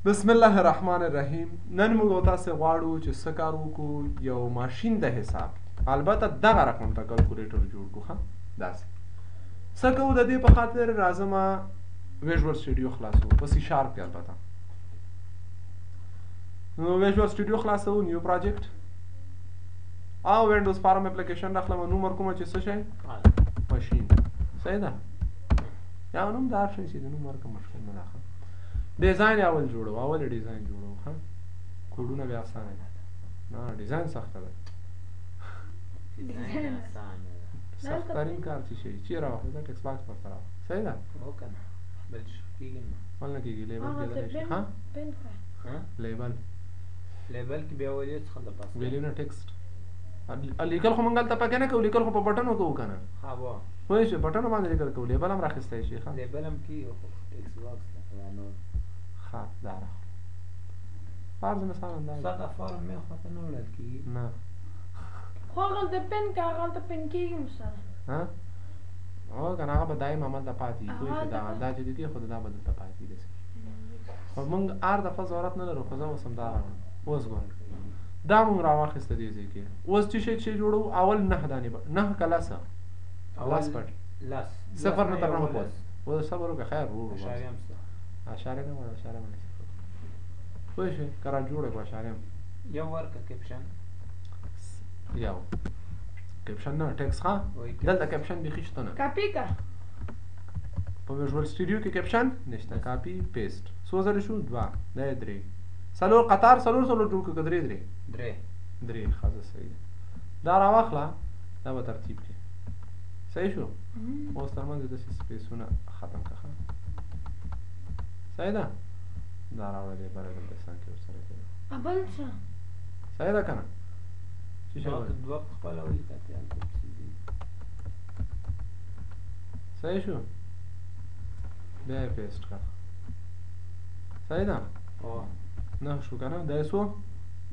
بسم الله الرحمن الرحیم. نن موږ تاسو غواړو چې څه کار وکړو، یو ماشین د حساب، البته دغه رقم ته کلکولیټر جوړ کړو. ښه داسې څه کوو؟ د دې په خاطر راځم ویژوال سټوډیو خلاصو په سی شارپ کې. البته نو ویژوال سټوډیو خلاصو، نیو پروجیکټ او وینډوز فارم اپلیکیشن راخلم. نوم ورکوم چې څه شی ماشین. صحیح ده؟ یا نوم دا شی چې نوم ورکوم مشکل نه ده. ډیزاین اول جوړو، اول ډیزاین جوړو. ها کوډونه بیا اسانه دي، نه ډیزاین سخته ده. ډیزاین اسانه ده، سخت ترین کار چې شي چې راوخه دا ټیکس باکس پر طرف. صحیح ده؟ وکنه بل کیږي نه ولنه کیږي لیبل کې ده. ها پین کا لیبل کې بیا ولې څه د پاس ویلیو نه ټیکست لیکل خو مونږ ته پکې نه کوو، لیکل خو په بټنو کوو کنه. ها وا وای شي بټنو باندې لیکل کوو، لیبل هم راخستای شي. ها لیبل هم کی ټیکس باکس ته نو ها دا را فرض مثلا دا صدا فارم مې خو ته نه وړل کی نه خو هغه د پین کا هغه ته پین کېږي مثلا. ها او کنه هغه به دایم عمل د پاتې کوي چې دا چې دي خو دا بدل ته پاتې دي. خو مونږ ار د ضرورت نه لرو، خو زه وسم دا اوس ګور دا مونږ راواخسته دي ځکه اوس چې شي جوړو. اول نه دانی نه کلاسه لاس پټ لاس صفر نه تر نه پوس و صبر وکړه خیر ورو اشاریه هم اشاره نه ولا اشاره نه وای شي کرا جوړه کو اشاره یو ورکه کیپشن یو کیپشن نه ټیکس. ها دلته کیپشن به خښته نه کاپی کا په ویژوال سټوډیو کې کیپشن نشته. کاپی پیسټ څو ځله شو؟ 2 نه 3 سلور قطار سلور جوړ کړه. درې خاصه صحیح دا راواخله. دا به ترتیب کې صحیح شو. اوس تر منځ د سپیسونه ختم کړه. صحیح ده؟ دا راوړلې بره دلته څنګه کې ورسره کېده. ابل څه صحیح ده کنه؟ چې شو دوه خپل اول کاته صحیح شو. بیا یې پیسټ کړه. صحیح ده؟ او نه شو کنه؟ دا سو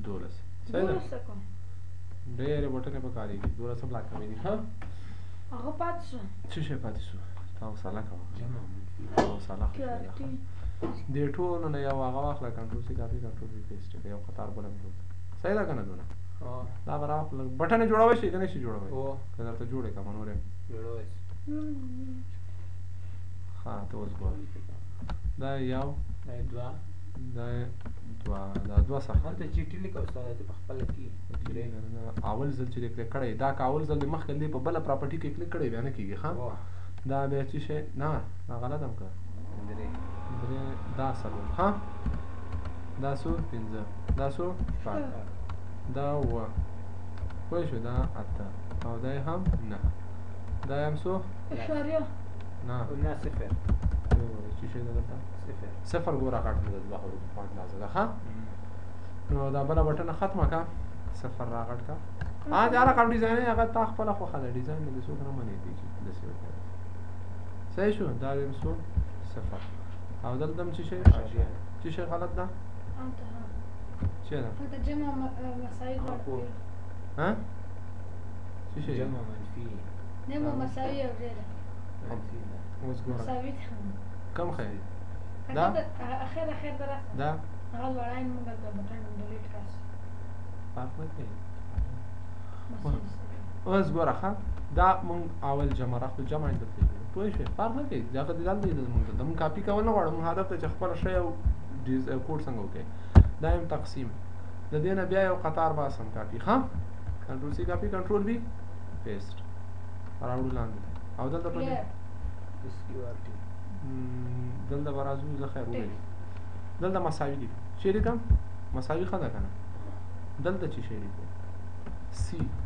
12. صحیح ده؟ ډېرې بټنې پکارېږي، 12 بلاک کوي دي. ها هغه پاتې شو. څه شی پاتې شو؟ تاسو سالا کوه جمع او سالا خو دې ټولو نه یو هغه واخله، کنټرول سی کاپي کنټرول وی پیسټ کړه، یو قطار بولم جوړ. صحیح ده کنه؟ دونه دا برابر بټنې جوړوي شي کنه شي جوړوي. او کله ته جوړې کوم نورې جوړوي. ها ته اوس ګور دا یو دا دوه صح ته چیټی لیکو ساده په خپل کې اول ځل چې کلیک کړی دا اول ځل د مخ کله په بل پراپرټي کې کلیک کړی بیان کیږي. ها دا به چې شي نه غلط هم کړ. دا سلو ها دا سو 15 دا سو 5 دا و وای شو دا اته او دا هم نه دا هم سو اشاریه نه صفر چې شي دا صفر ګوره کاټ نه د 2 حروف په اندازه ده. ها نو دا بل بټن ختمه کا صفر راغټ کا دا رقم ډیزاین هغه تا خپل خو خاله ډیزاین نه څوک نه منې دي چې د څه وکړي. صحیح شو. دا هم سو صفر او دلته چې شي چې شي غلط ده. انت چې ده انت جمع مساوي غلط. ها چې شي جمع منفي نمو مساوي او زیاده اوس ګوره مساوي کم خیر دا اخر درسته دا هغه وړاین موږ د بټن ډیلیټ کړ. فرق نه کوي. اوس ګوره ښه دا مونږ اول جمع راخلو، جمع یې دلته کړو. پوه شوې؟ فرق نه کوي. دا دلته مونږ کاپي کول نه غواړو، مونږ هدف ته چې خپله شی او کوډ څنګه وکړي. دا یم تقسیم. د دې نه بیا یو قطار باسم کاپي. ها کنټرول سی کاپي کنټرول وی پیسټ راوړو لاندې او دلته په دلته برازو زه خیر وګورئ. دلته مساوي دي چې لیکم مساوي ښه ده کنه؟ دلته چې شی لیکو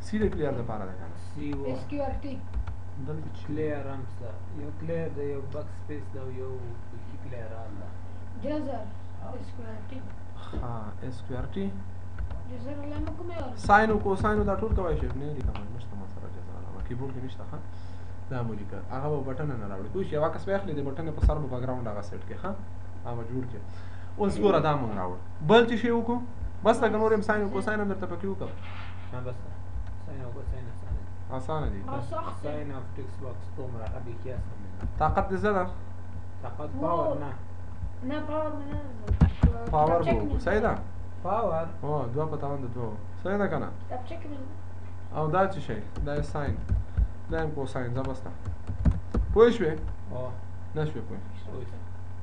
سی د کلیر لپاره ده کنه؟ سی و اس کیو ار ټی دلته چې کلیر هم څه یو کلیر د یو بکس سپیس دا یو کلیر الله جزر اس کیو ار ټی ها اس کیو ار ټی جزر علامه کومه اور ساين او کوساين دا ټول کوي شي نه لیکم نشته ما سره جزر علامه کیبورډ کې نشته. ها دا مو لیکه هغه بټن نه راوړي. کوم شي واکس به اخلي د بټن په سر په بیک ګراوند هغه سیټ کې. ها هغه جوړ کې اوس ګوره دا مونږ راوړ بل چې شی وکړو بس دا نور هم ساين او کوساين درته پکې وکړو. نه بس ساين او کوساين اسانه دي. ساين اف ټیکس باکس تومره ابي کیاس طاقت دې زده طاقت باور نه نه باور نه پاور check به me. صحیح ده پاور او 2 په تاوان د 2 صحیح ده کنه کتاب چک مې او دا څه شي دا ساين دا هم کوساين زبسته پوه شوې او نه شوې پوه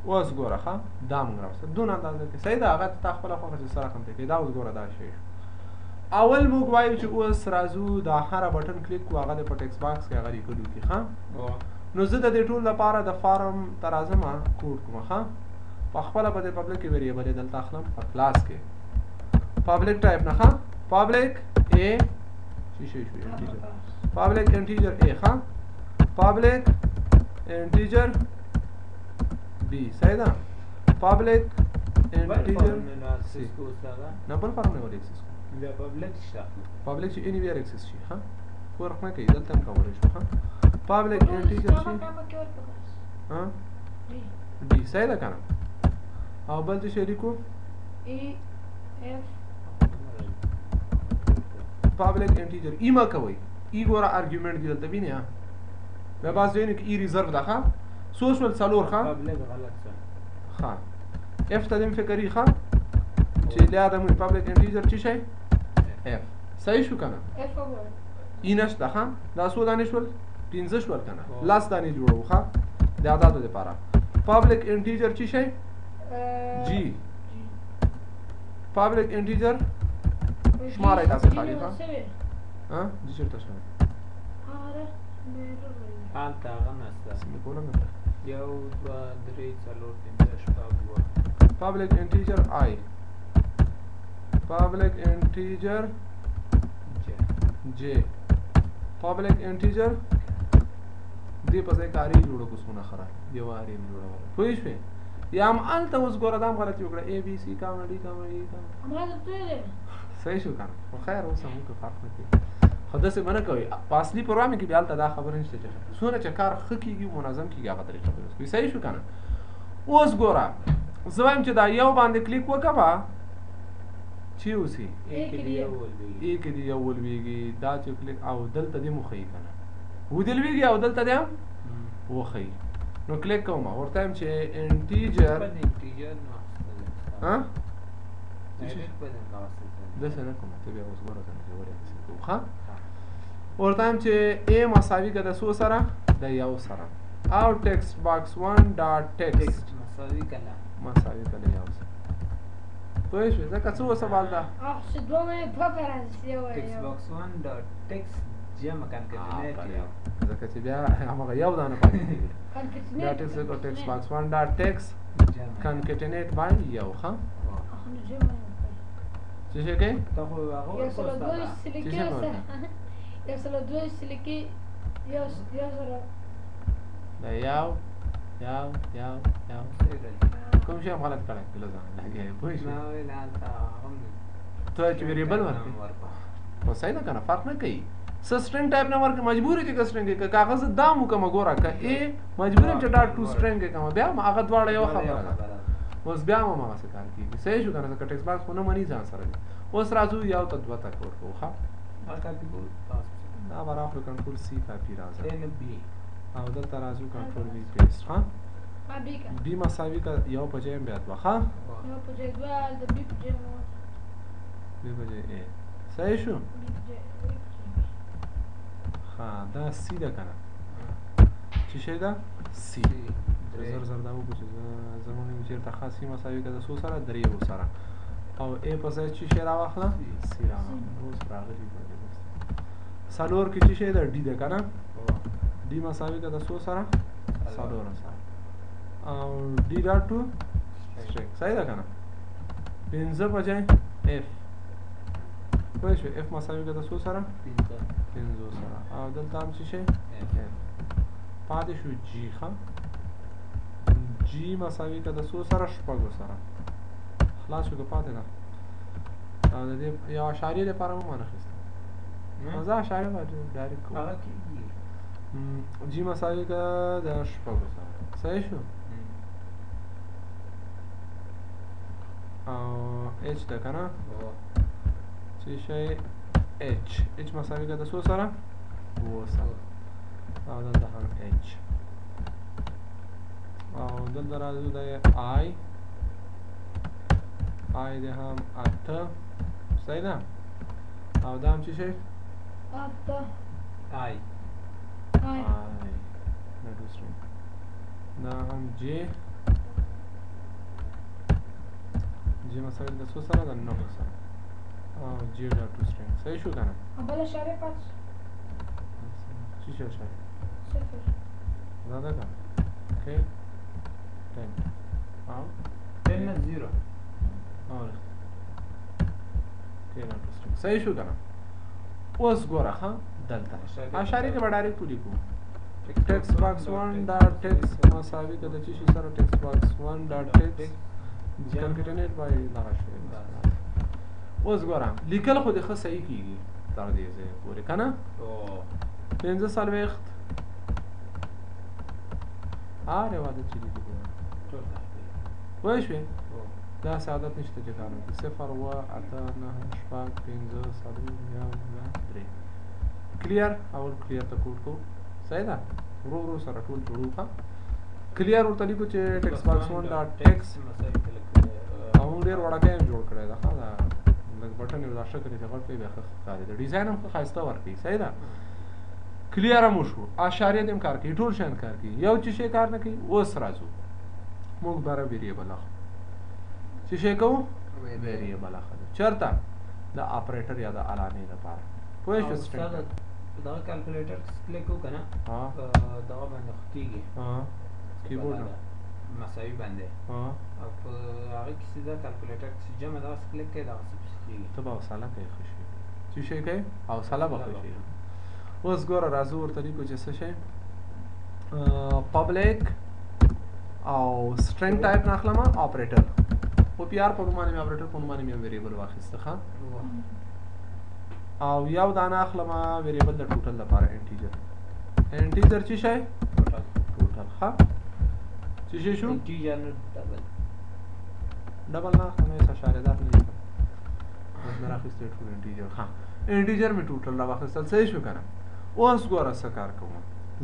اوس ګوره ښه دا موږ راوسته دونه اندازه کې صحیح ده هغه ته خپله خوښه چې سره کمته کې دا اوس ګوره دا شی اول موږ وایو چې اوس راځو دا هره بټن کلیک کوو هغه د په ټکس باکس کې هغه لیکلو کې ښه نو زه د دې ټول لپاره د فارم ته راځم کوډ کوم ښه په خپله به د پبلک ویریبل یې دلته اخلم په کلاس کې پبلک ټایپ نه ښه پبلک ا شي شي انټیجر پبلک انټیجر ا ښه پبلک انټیجر بی صحیح ده پبلک انټیجر سی نه بل فارم نه ولې اکسس بیا پبلک شته پبلک چې اني ویر اکسس شي ها فرق نه کوي دلته هم کولای شو ها پبلک انټیجر شي ها डी صحیح ده کنه او بل څه لیکو ای اف پبلک انټیجر ای ما کوي ای ګوره ارګومنت دی دلته ویني ها بیا باز ویني کې ای ریزرو ده ها سوشل سالور ها پبلک غلط څه ها اف ته دیم فکرې ها چې لا د مو پبلک انټیجر چی شي اف صحیح شو کنه اف اول ای نشته ها دا سو دانې شول 15 شول کنه لاس دانې جوړو ها د اعدادو لپاره پبلک انټیجر چی شي جی پبلک انټیجر شماره تاسو خالی ها ها جی چرته شوی حالته هغه نسته سمې کولم یو دوه درې څلور پنځه شپږ اووه پبلک انټیجر آی پبلک انټیجر جے پبلک انټیجر دې په ځای کاری جوړو کوسونه خره دیوارې جوړو پوه شئ یا هم الته اوس ګوره دا هم غلطي وکړه ای بي سی کامه ډي کامه ای کامه هماغه ته دی صحیح شو کنه خو خیر اوس هم که فرق نه کوي خو داسې به نه کوي په اصلي پروګرام کې بیا هلته دا خبره نشته چې څومره چې کار ښه کېږي منظم کېږي هغه طریقه به کوي صحیح شو کنه اوس ګوره زه وایم چې دا یو باندې کلیک وکړه چې اوسي ای کې دی یو ولوي ای کې دی یو ولویږي دا چې کلیک او دلته دې مخې کنه ودلویږي او دلته دې وخی نو کلیک کوم ورته هم چې انټیجر انټیجر ها ډایرکټ په دې تاسو داسې نه کوم ته بیا اوس ګوره کنه چې ورته څه کوو ښه ورته هم چې ا مساوي که د څو سره د یو سره او ټکسټ باکس 1 ډاټ ټکسټ مساوي کله مساوي که د یو سره پوه شوې ځکه څه سوال ده چې دوه مې په فرانسې وایي ټکس باکس 1 ډاټ ټکس جمع کنکټینیټ ځکه چې بیا همغه یو دانه پاتې کېږي دا ټکس او ټکس باکس 1 ډاټ ټکس کنکټینیټ باندې یو ښه څه شي کوي ته خو هغه یو سل دوه سلیکي یو سل دوه سلیکي یو سل دا یو کوم شی غلط کړی کله ځان لګي پوه شو نو نه تا هم ته چې ویریبل ورکړې خو صحیح ده کنه فرق نه کوي سسټرینګ ټایپ نه ورکړي مجبور چې سټرینګ کې کاغذ دام وکم ګوره ک ا مجبور چې ډاټ ټو سټرینګ کې کوم بیا هغه دواړه یو خبره ده اوس بیا ما څه کار کیږي صحیح شو کنه ټکس باکس خو نه مني ځان سره اوس راځو یو ته دوه تک ورکو ښه دا برابر کنټرول سی کاپی راځي ان بی او دلته راځو کنټرول وی پیسټ ها بابیکا بی مساوي کا یو په ځای بیا دوه ښه یو په ځای دوه د بی په ځای بی په ځای ا صحیح شو ها دا سی ده کنه چې شي دا سی زر دا وګورئ چې زمونږ چیرته خاصی مساوي که د څو سره درې سره او ا په ځای چې شي راواخله سی راواخله اوس راغلی څلور کې چې شي دا ډي ده کنه ډي مساوي که د څو سره څلور سره او ډي ډاټ ټو سټرینګ صحیح ده کنه پنځه په ځای اف پوه شو اف مساوي که د څو سره پنځو سره او دلته هم چې شي پاتې شو جی ښه جی مساوي که د څو سره شپږو سره خلاص شو که پاتې ده او د دې یو اشاریې لپاره هم وانخیسته زه اشاریه به ډایرکټ کوم هغه کېږي جی مساوي که د شپږو سره صحیح شو او اچ ده که نه چې شی اچ مساوي که د څو سره اووه سره او دلته هم اچ او دلته راځو د آی آی دی هم اته صحیح ده او دا هم چی شي اته آی آی دا هم جی جی مساوي د څو سره د 9 سره او جی ډاټ ټو سټرینګ صحیح شو کنه بل اشاره پات چی شو شای صفر دا ده کنه اوکې 10 او 10 0 اور کې ډاټ ټو سټرینګ صحیح شو کنه اوس ګوره ها دلته اشاره کې به ډایرکټ ولیکو ټیکس باکس 1 ډاټ ټیکس مساوي کده چې شي سره ټیکس باکس 1 ډاټ ټیکس کنکټینیټ بای دغه شی اوس ګوره لیکل خو د ښه صحیح کیږي تر دې ځای پورې کنه او 15 اره واده چې دي وای شو دا سعادت نشته چې کارو کې 0 و 8 9 شپږ 15 صدري یا 3 کلیر اول کلیر ته کوډ کو صحیح ده ورو سره ټول جوړو ښه کلیر ورته لیکو چې ټیکس باکس 1 ډاټ ټیکس او ډیر وړاندې جوړ کړی دا ښه ده لږ بټن یو ځای کړی چې غټ په بیا ښکاري د ډیزاین هم خاصه ورکړي صحیح ده کلیر هم شو اشاریه دیم کار کوي ټول شان کار کوي یو چې شي کار نه کوي اوس راځو موږ بار ویریبل اخلو چې شي کوو ویریبل اخلو چرته د اپریټر یا د علامې لپاره پوه شو استاد دا کیلکولیټر کلیک وکنه ها دا باندې خکېږي ها کیبورډ مساوي باندې ها او په هغه کې سیده کیلکولیټر چې جمع دا کلیک کړه دا څه کېږي ته به حوصله کوي خوشي چې شي کوي حوصله به خوشي اوس ګوره راځو ورته لیکو چې څه شي پبلک او سټرینګ ټایپ ناخلم اپریټر او پی آر په نومانه مې اپریټر په نومانه مې ویریبل واخیسته ښه او یو دانه اخلم ویریبل د ټوټل لپاره انټیجر چې شي ټوټل ښه چې شي شو انټیجر ډبل نه اخلم یې اشاره دار نه لیکم نه راخیسته ټول انټیجر ښه انټیجر می ټوټل را واخیستل صحیح شو کنه اوس ګوره څه کار کوم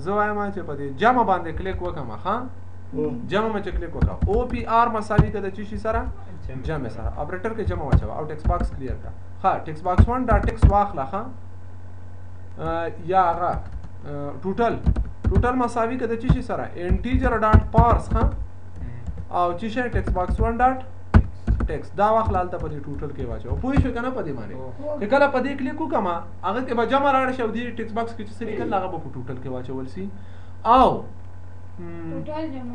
زه وایم چې په دې جمع باندې کلیک وکم ښه جمع ما چې کلیک وکړه او پی آر مساوي کده چې شي سره جمع سره اپریټر کې جمع واچو او ټیکس باکس کلیر کا ها ټیکس باکس 1 ډاټ ټیکس واخله ها یا هغه ټوټل مساوي کده چې شي سره انټیجر ډاټ پارس ها او چې شي ټیکس باکس 1 ډاټ ټیکس دا واخله الته په دې ټوټل کې واچو پوه شو کنه په دې باندې چې کله په دې کلیک وکما هغه کې به جمع راړ شو دې ټیکس باکس کې چې څه لیکل هغه په ټوټل کې واچول سي او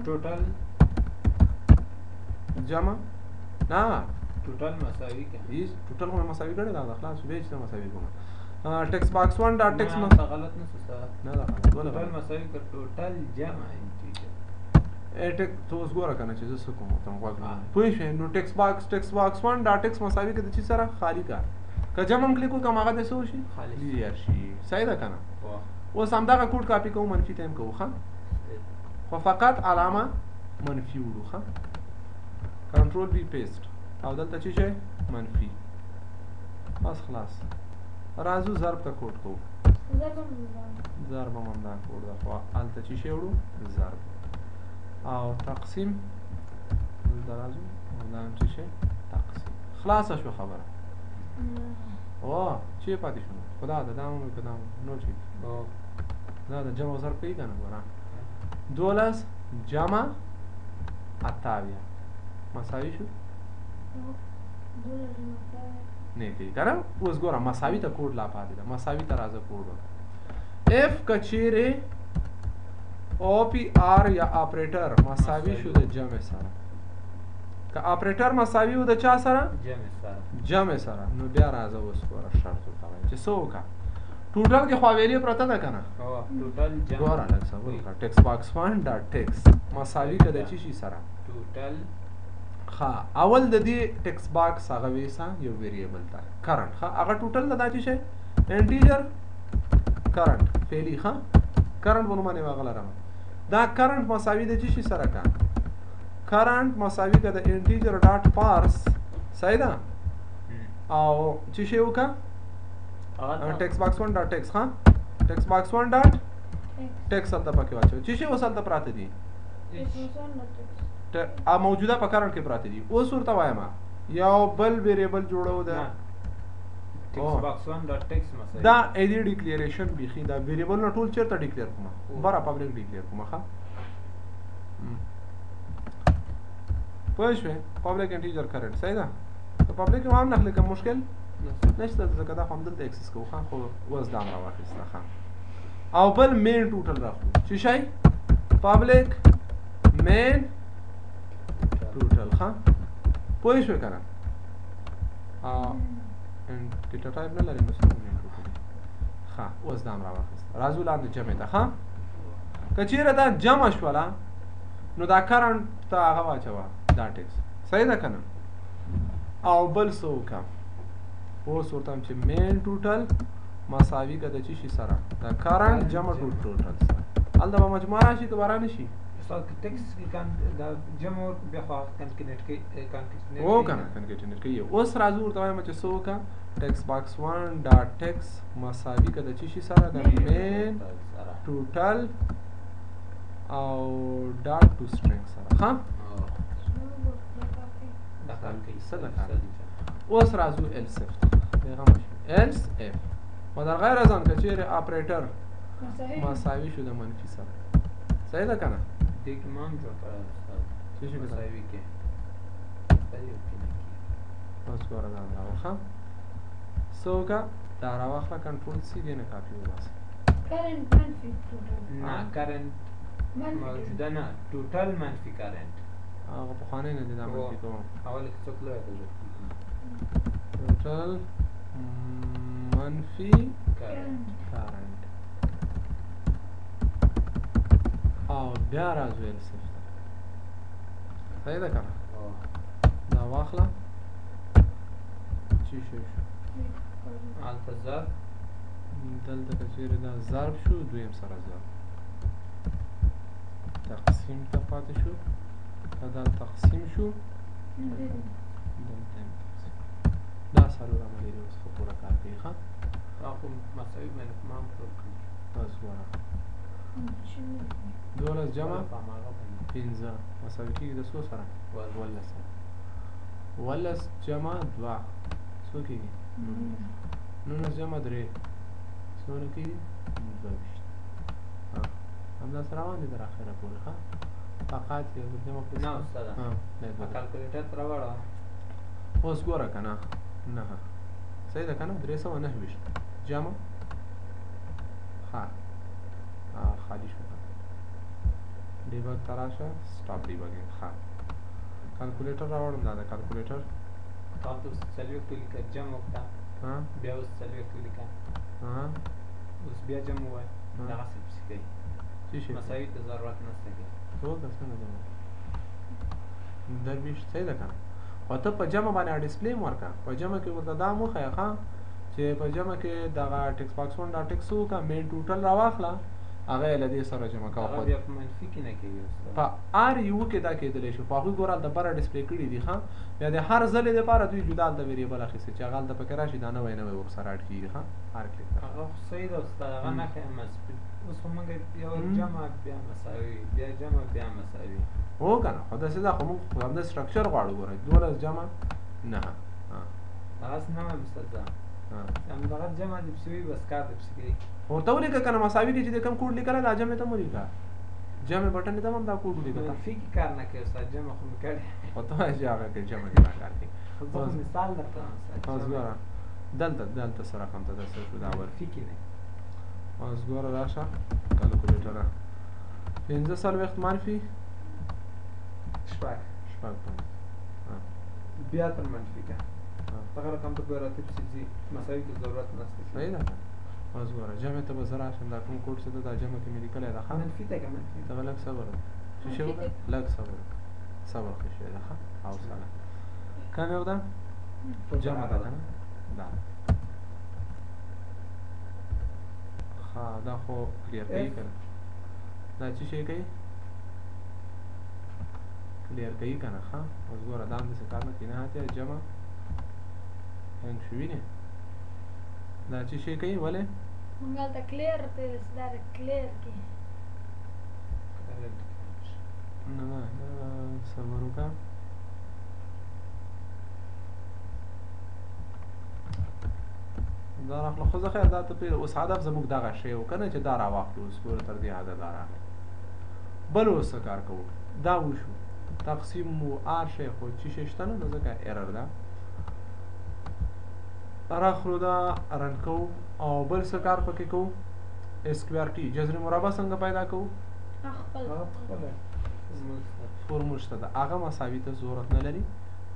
ټوټل جمع نه ټوټل مساوي کې هیڅ ټوټل کومه مساوي کړه دا خلاص به چې مساوي کوم ټیکس باکس 1 ډاټ ټیکس نه غلط نه څه نه دا ټوټل مساوي کړ ټوټل جمع انټیجر ټیک تو اوس ګوره کنه چې زه څه کوم ته غواړم پوه شئ نو ټیکس باکس 1 ډاټ ټیکس مساوي کړه چې سره خالی کا که جمع کلیک وکم هغه د څه شي کلیر شي صحیح ده کنه اوس همدغه کوډ کاپی کوم منفي ټایم کوو ښه خو فقط علامه منفي وړو ښه کنټرول بی پیسټ او دلته چې شي منفي بس خلاص راځو ضرب ته کوډ کوو ضرب هم دا کوډ ده خو هلته چې شي وړو ضرب او تقسیم دلته راځو او دا هم چې شي تقسیم خلاصه شو خبره او چې پاتې شو خدا ده دا هم نو چې دا د جمع ضرب کوي کنه ګوره 12 جمع 28 مساوي شو نه کوي کنه اوس ګوره مساوي ته کوډ لا پاتې ده مساوي ته راځه کوډ اف کچيره او پی آر یا اپریټر مساوي شو د جمع سره که اپریټر مساوي و د چا سره جمع سره نو بیا راځه اوس ګوره شرط وکړئ چې څه وکړه ټوټل کې خو ویلې پرته ده کنه ټوټل جمع ګوره لږ صبر وکړه ټیکس باکس 1 ډاټ ټیکس مساوي کده چې شي سره ټوټل ها اول د دې ټیکس باکس هغه ویسا یو ویریبل ده کرنٹ ها هغه ټوټل دا چې شي انټیجر کرنٹ فعلی ها کرنٹ ونه واغله رام دا کرنٹ مساوي د چې شي سره کا کرنٹ مساوي کده انټیجر ډاټ پارس صحیح ده او چې شي وکا ټیکس باکس 1 ډاټ ټیکس ها ټیکس باکس 1 ډاټ ټیکس الته پکې واچو چې شي وسالته پراته دي موجوده په کرنٹ کې پراته دي اوس ورته وایم یو بل ویریبل جوړو ده ټیکس باکس 1 ډاټ ټیکس مساوي دا ایدي ډیکلیریشن بیخي دا ویریبل نه ټول چیرته ډیکلیئر کوم بره پبلک ډیکلیئر کوم ښه پوه شوې پبلک انټیجر کرنټ صحیح ده که پبلک هم هم نخلي کوم مشکل نشته ځکه دا خو همدلته اکسس کوو ښه خو اوس دا هم راواخیسته ښه او بل مین ټوټل راخلو چې شی پبلک مین ټوټل ښه پوه شوې که نه ډیټا ټایپ نه لري نو څنګه مین ټوټل ښه اوس دا هم راواخیسته راځو لاندې جمع ته ښه که چیرې دا جمع شوله نو دا کرنټ ته هغه واچوه دا ټیکس صحیح ده که نه او بل څه وکړم اوس ورته وایم چې مین ټوټل مساوي که د چی شي سره د کرنټ جمع ټوټل سره هلته به مجموعه راشي که به رانشي ټیکس دا جمع بیا خو کنکټینیټ کوي او که نه کنکټینیټ کوي اوس راځو ورته وایم چې څه وکړه ټیکس باکس 1 ډاټ ټیکس مساوي که د چی شي سره د مین ټوټل او ډاټ ټو سټرینګ سره ښه اوس راځو ایلس اف ایلس اف و در غیر از آن که چیرې اپریټر مساوي شو د منفي سره صحیح ده که نه دې کې ما هم جوړ کړی څه شي مساوي کې اوس ګوره دا راوخه څه وکړه دا راواخله کنټرول سی دې نه کاپي وباسه کرنٹ منفي نه کرنٹ موجوده نه ټوټل منفي کرنٹ هغه پخوانی نه دی دا منفي کوم اول کې څوک لوی دی ټوټل منفي کرنٹ او بیا راځو ایلس اف ته صحیح ده که نه دا واخله چی شو هلته ضرب دلته که چیرې دا ضرب شو دویم سره ضرب تقسیم ته پاتې شو که دا تقسیم شو دلته دا څلور عملي دی اوس خو پوره کار کوي ښه دا خو مساوي باندې ما هم پوره کړي بس ګوره 12 جمع 15 مساوي کېږي د څو سره 12 سره 12 جمع 2 څو کېږي 19 جمع 3 څومره کېږي 22 همداسې روان دي تر اخره پورې ښه فقط یو جمع پس نه استاده کالکولیټر ته راوړه اوس ګوره که نه نهه صحیح ده که نه 329 جمع ښه خالی شو ډیبګ ته راشه سټاپ ډیبګینګ ښه کالکولیټر راوړم دا د کالکولیټر تاسو څلوېښت ولیکه جمع وکړه بیا اوس څلوېښت ولیکه اوس بیا جمع ووایه دغسې پسې کوي څه شي مساوي ته ضرورت نشته کې څوکه څنګه جمع درویشت صحیح ده که نه خو ته په جمع باندې ډسپلی هم ورکړه په جمع کې ورته دا هم وښیه ښه چې په جمع کې دغه ټیکس باکس 1 ډاټ ټیکس وکړه مین ټوټل راواخله هغه یې له دې سره جمع کوه هغه بیا په منفي کې نه کېږي په ار یو کې دا کېدلی شي خو هغوی ګوره هلته بره ډسپلی کړي دي ښه بیا د هر ځلې دپاره دوی جدا هلته ویریبل اخیستي چې هغه هلته پکې راشي دا نوی نوی ورسره اډ کېږي ښه هر کلیک هغه خو صحیح ده استاد هغه نښه یې اوس خو موږ یو جمع بیا مساوي بیا جمع بیا مساوي هو که نه خو داسې ده خو موږ همدا سټرکچر غواړو ګوره 12 جمع 9 هغسې نه وایم استاد زه همدغه جمع دې پسې وي بس کار دې پسې کوي ورته ولیکه که نه مساوي کې چې د کوم کوډ لیکلی دا جمع ته مو لیکه جمع بټن ته هم دا کوډ ولیکه منفي کې کار نه کوي استاد جمع خو مې کړی خو ته وایې چې هغه کې جمع کې دا کار کوي زه خو مثال درته اوس ګوره دلته څه رقم ته داسې شو دا ور منفي کې دی اوس ګوره راشه کالکولیټره 15 منفي شپږ بیا تر منفي کا دغه رقم ته ګوره ته پسې ځي مساوي کې ضرورت نشته صحیح ده اوس ګوره جمع ته به زه راشم دا کوم کوډ چې ده دا جمع کې مې لیکلی ده ښه منفي ته که منفي ته به لږ صبر څه شی وکړه لږ صبر ښه شی ده ښه حوصله کم یو ده جمع ده که نه دا ښه دا خو کلیر کوي که نه دا څه شی کوي کلیر کوي که نه ښه اوس ګوره دا هم داسې کار نه کوي نهایت جمع هنګ شو وینې دا څه شی کوي ولې موږ هلته کلیر ته دا کلیر کې نه صبر وکړه دا راخله خو زه خیر دا ته پرېږده اوس هدف زموږ دغه شی و که نه چې دا راواخلو اوس پورې تر دې حده دا راغلی بل اوس څه کار کوو دا وشو تقسیم مو آر شی خو چې شی شته نه نو ځکه ایرر ده راخلو دا رن کوو او بل څه کار پکې کوو اسکویر ټي جذر مربع څنګه پیدا کوو فورمول شته ده هغه مساوي ته ضرورت نه لري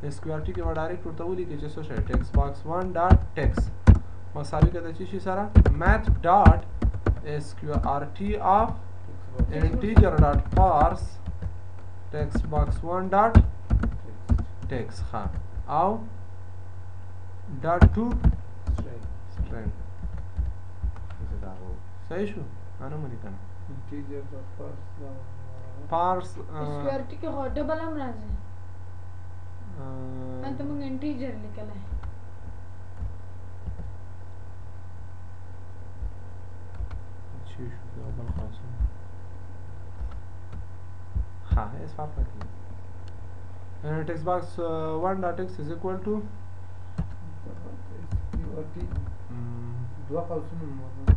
اسکویر ټي کې به ډایرکټ ورته ولیکې چې څه شی ټیکس باکس 1 ډاټ ټیکس مساوي که د څه شي سره میت ډاټ اسکویر ټي آف انټیجر ډاټ پارس ټیکس باکس 1 ډاټ ټیکس ښه او ډاټ ټو سټرینګ صحیح شو انا مونږ کنه انټیجر ډاټ پارس اسکویر ټي کې هو ډبل هم راځي انت موږ انټیجر لیکلای چی شو دا بل خاصه ها اس فرق کوي text box 1 dot x is equal to دوا قوسونه موجود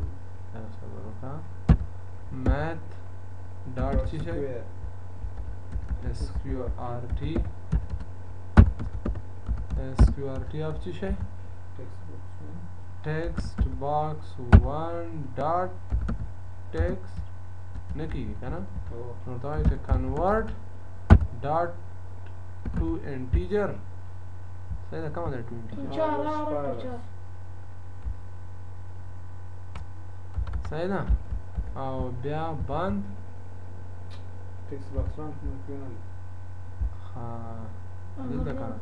صبر وکړه math dot چی شي sqrt of چی شي text box 1 dot text نه کیږي کنه نو دا چې convert dot to integer صحیح ده کومه ده to integer صحیح ده او بیا بند text box 1 کنه ها دلته کنه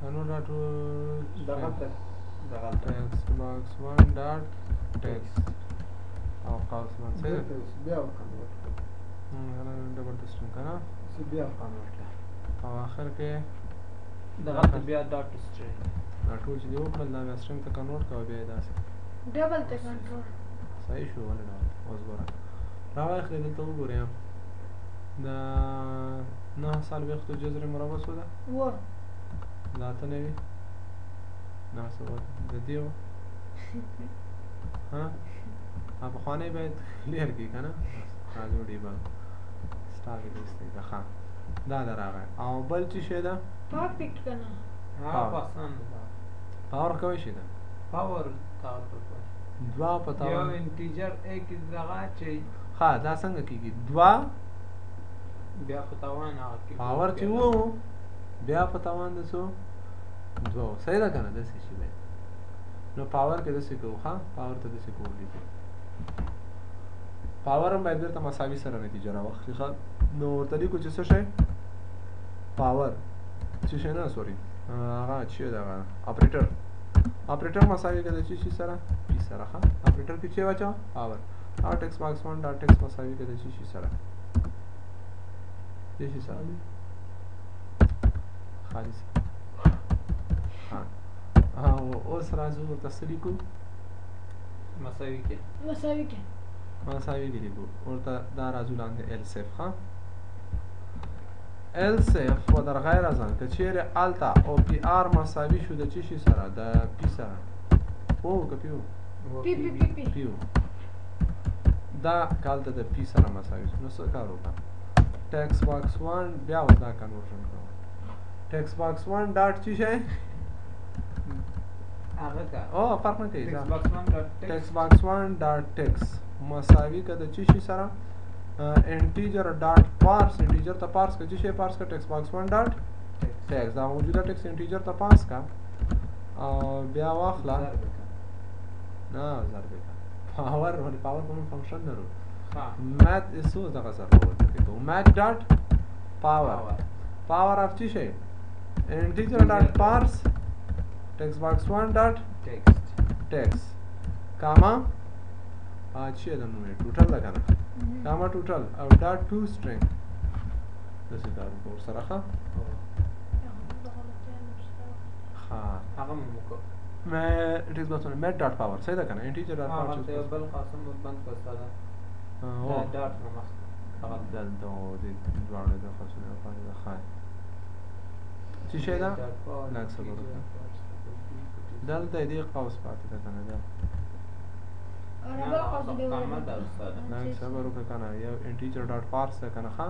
convert dot to text box 1 dot text او قوس من صحیح ده بیا کنورټ ډبل ټسټینګ کنه بیا کنورټ او اخر کې دغه بیا ډاټ سټرینګ دا ټول چې دی وکړل دا بیا سټرینګ ته کنورټ کوو بیا داسې ډبل ته کنټرول صحیح شو ولې نه اوس ګوره راواخلې دلته وګورئ دا 9 سال وختو جذر مربع څه ده و دا ته نه وي نه څه د دیو ها په خانه باید کلیر کی کنه راځو دی با ستاره دسته ده ښه دا راغی او بل څه شه ده پاک پک کنه ها پاسان ده پاور کوي شه ده پاور تاسو دوا پتا یو انټیجر ایک دغه چې ها دا څنګه کیږي دوا بیا پتاوان هغه کې پاور چې وو بیا پتاوان د سو دوا صحیح ده کنه د څه شي ده نو پاور کې د څه کوو ها پاور ته د څه کوو دي پاور هم باید درته مساوي سره نتیجه راوخلي ښه نو ورته لیکو چې څه شی پاور څه شی نه سوري هغه چې دغه اپریټر مساوي کې د چی سره پی سره ښه اپریټر کې چې واچو پاور ډاټ ایکس باکس 1 ډاټ ایکس مساوي کې د چی سره د چی سره خالص ها اوس راځو تاسو لیکو مساوي کې مساوي کې لیکو ورته دا راځو لاندې ال صف ها ال صف و در غیر از آن که چیرې التا او پی آر مساوي شو د چی شي سره د پی سره او که پیو پیو دا کالته د پی سره مساوي شو نو څه کار وکړه ټیکس باکس 1 بیا اوس دا کنورژن کوو ټیکس باکس 1 ډاټ چی شي هغه کا او فرق نه کوي ټیکس باکس 1 ډاټ ټیکس مساوي که د چی شي سره انټیجر ډاټ پارس انټیجر ته پارس که چی شي پارس کا ټیکس باکس 1 ډاټ ټیکس دا موجوده ټیکس انټیجر ته پارس کا او بیا واخلا نه ضرب پاور ول پاور کوم فنکشن درو مات اسو دغه سره ورته کوم مات ډاټ پاور اف چی شي انټیجر ډاټ پارس ټیکس باکس 1 ډاټ ټیکس کاما چې د نو ټوټل لګانا کاما ټوټل او ډاټ ټو سټرینګ دسه دا ور سره ښه هغه مو کو मैं it is बस math dot power सही था ना integer dot power हाँ बल खासम बंद कर सादा वो डॉट नमस हाँ दल दो दे द्वारे दो खासम ने पानी का खाए चीज़ है ना लाख सब دلته دې قوس پاتې ده کنه دا انا بل قوس دی قامه ده استاد لږ صبر وکړه کنه یو انټیجر ډاټ پارس ده کنه ښه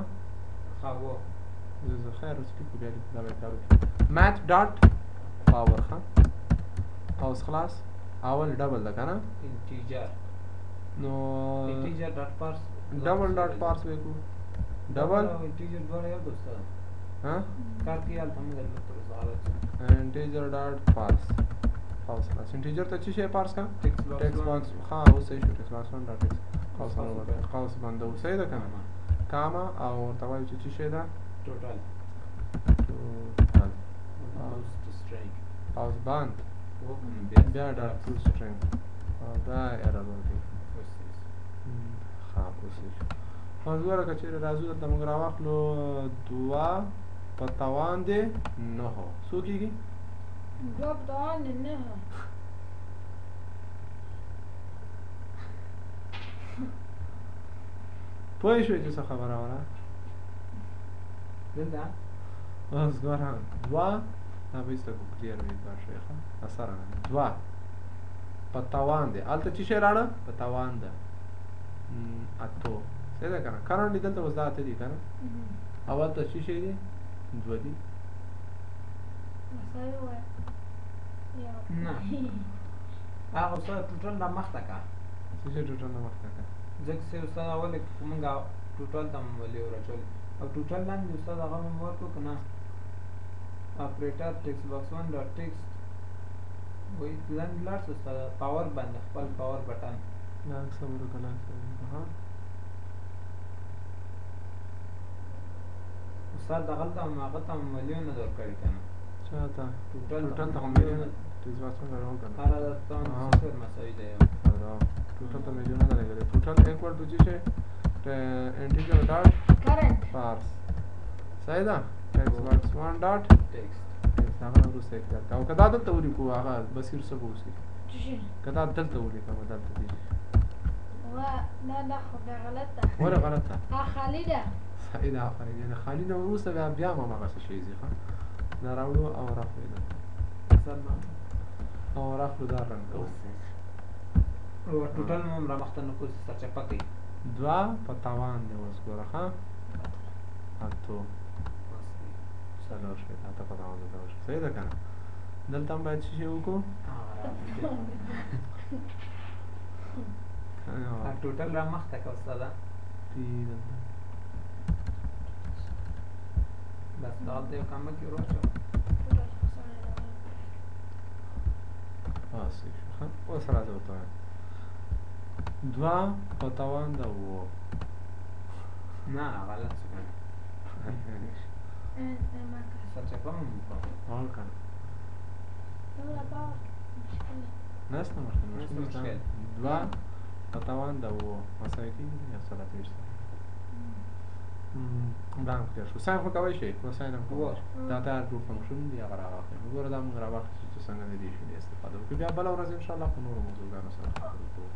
خو زه خیر اوس لیکو بیا لیکو دا به کار وکړي مات ډاټ پاور ښه اوس خلاص اول ډبل ده کنه انټیجر نو انټیجر ډاټ پارس ډبل ډاټ پارس وکړو ډبل انټیجر دوه یو دوستا ها کار کې حالت هم غلط تر زغالت انټیجر ډاټ پارس اوس خلاص انټیجر ته څه شی پارس کا ټیکست باکس ها اوس یې شو ټیکست باکس ون ډاټ ټیکست قوس باندې اوسې ده کنه کاما او ورته وایي چې څه شی ده ټوټل اوس باند بیا ډاټ ټو سټرینګ دا ایرر ورکوي ښه اوس یې شو اوس ګوره که چېرې راځو دلته موږ راواخلو دوه په توان دی نهه څو کېږي دوه په توان دی نهه پوه شوې چې څه خبره وره دلته اوس ګوره دوه دا به ایسته کو کلیر وي دا شی ښه اثر دوه په توان دی هلته چې شی راړه په توان ده اتو صحیح ده که نه کرنټلی دلته اوس دا اته دي که نه او هلته چې شی دی دوه دي نه هغه استاد ټوټل دا مخته کا څه شی ټوټل نه مخته کا ځکه چې استاد اول کومه ټوټل تم ولې ورچول او ټوټل لاندې استاد هغه مې ورکو کنه اپریټر ټیکست باکس 1 ډاټ ټیکست وای لاندې لاړ استاد پاور باندې خپل پاور بٹن لا صبر وکړه ها استاد دغه ته هغه ته مليون در کړی کنه چاته ټوټل ته مليون ټیکست باکس څنګه راو کنه هر دا ته صفر مساوي دی ټوټل ته مليون نه لګره ټوټل ایکوال ټو چې انټیجر ډاټ کرنٹ پارس صحیح ده ټیکست باکس 1 ډاټ ټیکست هغه وروسته کړه او کدا دلته ولیکو هغه بصیر څه بوسي کدا دلته ولیکو دلته دي نه خو دا غلط ده ولا غلط ده خالی ده صحیح ده خالی ده خالی نه وروسته بیا ما هغه څه شي ځي ښه دا راوړو او راخلو ده او راخلو دا رنګ کوو او ټوټل مو را مخته نه کوس سچ پکې دوه په توان دی اوس ګوره ښه اتو څلور شوي اته په توان دی صحیح ده که نه دلته هم باید څه شی وکړو ټوټل را مخته که استاده بس دالته یو کامه کې وروچو اوس راځه ورته وایم دوه په توان ده اووه نه غلط شو کنه سچ په مو اول کنه نسته مشکل دوه په توان ده اووه مساوي کېږي یا څلور ویشت دا هم کېدای شو ساین خو کولی شئ نو ساین هم کولی شئ دا تیار جوړ فنکشن دی هغه راواخلئ وګوره دا موږ راواخلو چې څنګه د دې شي استفاده وکړو بیا بله ورځ انشاءالله په نورو موضوعګانو سره خبرې کوو